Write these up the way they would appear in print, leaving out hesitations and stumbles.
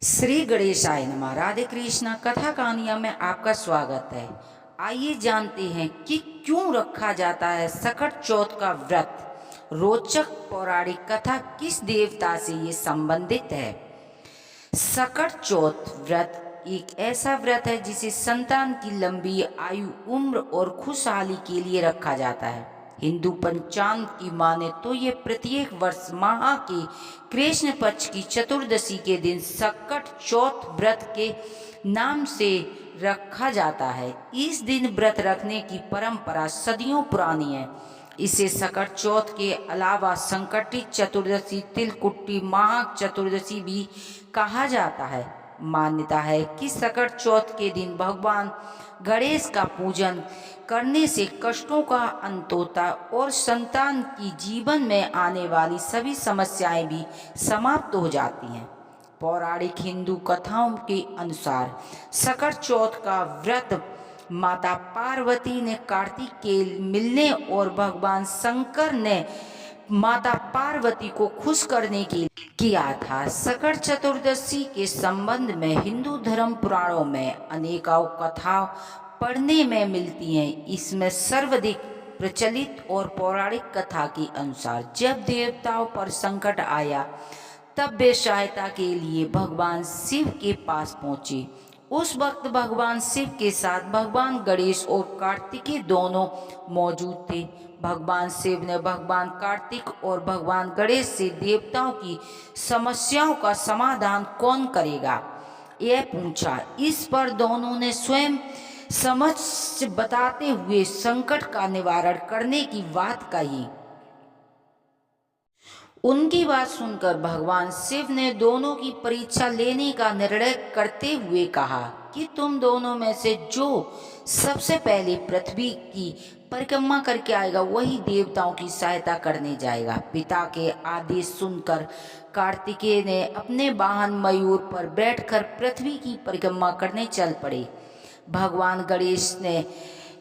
श्री गणेशाय नमः। राधे कृष्णा कथा कहानियाँ में आपका स्वागत है। आइए जानते हैं कि क्यों रखा जाता है सकट चौथ का व्रत। रोचक पौराणिक कथा किस देवता से ये संबंधित है। सकट चौथ व्रत एक ऐसा व्रत है जिसे संतान की लंबी आयु, उम्र और खुशहाली के लिए रखा जाता है। हिंदू पंचांग की माने तो ये प्रत्येक वर्ष माह के कृष्ण पक्ष की चतुर्दशी के दिन सकट चौथ व्रत के नाम से रखा जाता है। इस दिन व्रत रखने की परंपरा सदियों पुरानी है। इसे सकट चौथ के अलावा संकटी चतुर्दशी, तिलकुट्टी, माघ चतुर्दशी भी कहा जाता है। मान्यता है कि सकट चौथ के दिन भगवान गणेश का पूजन करने से कष्टों का अंत होता और संतान की जीवन में आने वाली सभी समस्याएं भी समाप्त हो जाती हैं। पौराणिक हिंदू कथाओं के अनुसार सकट चौथ का व्रत माता पार्वती ने कार्तिक के मिलने और भगवान शंकर ने माता पार्वती को खुश करने के लिए किया था। सकट चतुर्दशी के संबंध में हिंदू धर्म पुराणों में अनेकों कथा पढ़ने में मिलती हैं। इसमें सर्वाधिक प्रचलित और पौराणिक कथा के अनुसार जब देवताओं पर संकट आया तब वे सहायता के लिए भगवान शिव के पास पहुंचे। उस वक्त भगवान शिव के साथ भगवान गणेश और कार्तिकेय दोनों मौजूद थे। भगवान शिव ने भगवान कार्तिक और भगवान गणेश से देवताओं की समस्याओं का समाधान कौन करेगा यह पूछा। इस पर दोनों ने स्वयं समझ बताते हुए संकट का निवारण करने की बात कही। उनकी बात सुनकर भगवान शिव ने दोनों की परीक्षा लेने का निर्णय करते हुए कहा कि तुम दोनों में से जो सबसे पहले पृथ्वी की परिक्रमा करके आएगा वही देवताओं की सहायता करने जाएगा। पिता के आदेश सुनकर कार्तिकेय ने अपने वाहन मयूर पर बैठकर पृथ्वी की परिक्रमा करने चल पड़े। भगवान गणेश ने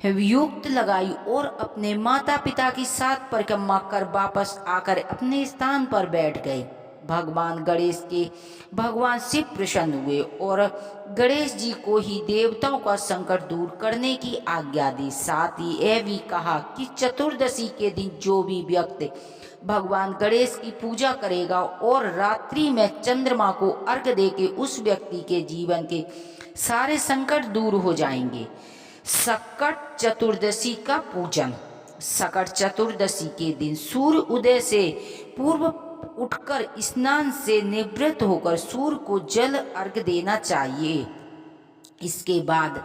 युक्त लगाई और अपने माता पिता की साथ परिक्रमा कर वापस आकर अपने स्थान पर बैठ गए। भगवान गणेश के भगवान शिव प्रसन्न हुए और गणेश जी को ही देवताओं का संकट दूर करने की आज्ञा दी। साथ ही यह भी कहा कि चतुर्दशी के दिन जो भी व्यक्ति भगवान गणेश की पूजा करेगा और रात्रि में चंद्रमा को अर्घ्य देके उस व्यक्ति के जीवन के सारे संकट दूर हो जाएंगे। सकट चतुर्दशी का पूजन। सकट चतुर्दशी के दिन सूर्य उदय से पूर्व उठकर स्नान से निवृत्त होकर सूर्य को जल अर्घ्य देना चाहिए। इसके बाद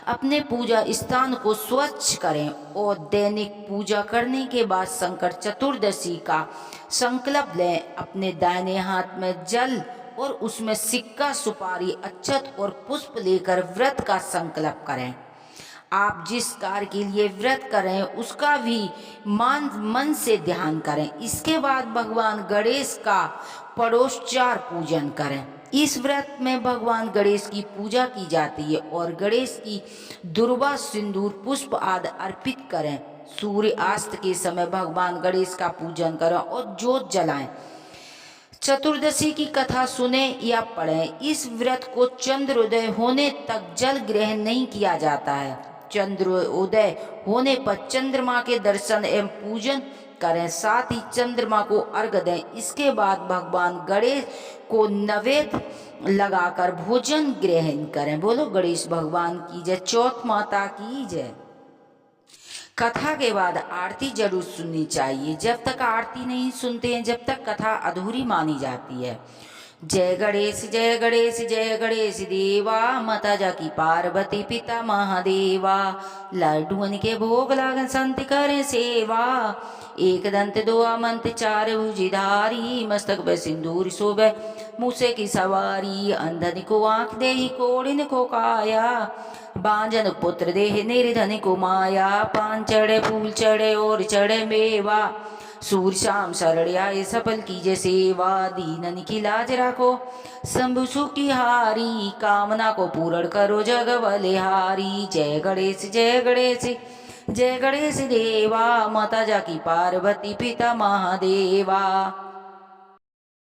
अपने पूजा स्थान को स्वच्छ करें और दैनिक पूजा करने के बाद संकट चतुर्दशी का संकल्प लें। अपने दाहिने हाथ में जल और उसमें सिक्का, सुपारी, अक्षत और पुष्प लेकर व्रत का संकल्प करें। आप जिस कार्य के लिए व्रत करें उसका भी मन से ध्यान करें। इसके बाद भगवान गणेश का षोडशोपचार पूजन करें। इस व्रत में भगवान गणेश की पूजा की जाती है और गणेश की दुर्वा, सिंदूर, पुष्प आदि अर्पित करें। सूर्यास्त के समय भगवान गणेश का पूजन करें और ज्योत जलाएं। चतुर्दशी की कथा सुने या पढ़ें। इस व्रत को चंद्रोदय होने तक जल ग्रहण नहीं किया जाता है। चंद्रोदय होने पर चंद्रमा के दर्शन एवं पूजन करें। साथ ही चंद्रमा को अर्घ्य दें। इसके बाद भगवान गणेश को नैवेद्य लगाकर भोजन ग्रहण करें। बोलो गणेश भगवान की जय, चौथ माता की जय। कथा के बाद आरती जरूर सुननी चाहिए। जब तक आरती नहीं सुनते हैं जब तक कथा अधूरी मानी जाती है। जय गणेश जय गणेश जय गणेश देवा, माता जाकी पार्वती पिता महादेवा। लड्डुअन के भोग लागन संत करें सेवा। एक दंत दो अमंत चार भुजधारी, मस्तक पे सिंदूर शोभे मूसे की सवारी। अंधन को आंख देहि कोड़िन को काया, बांजन पुत्र देह निर्धन को माया। पान चढ़े फूल चढ़े और चढ़े मेवा, सूर्य शाम शरण आए सफल कीजे सेवा। दीनन की लाज राखो शंभु सुखी हारी, कामना को पूर्ण करो जग बलिहारी। जय गणेश जय गणेश जय गणेश देवा, माता जाकी पार्वती पिता महादेवा।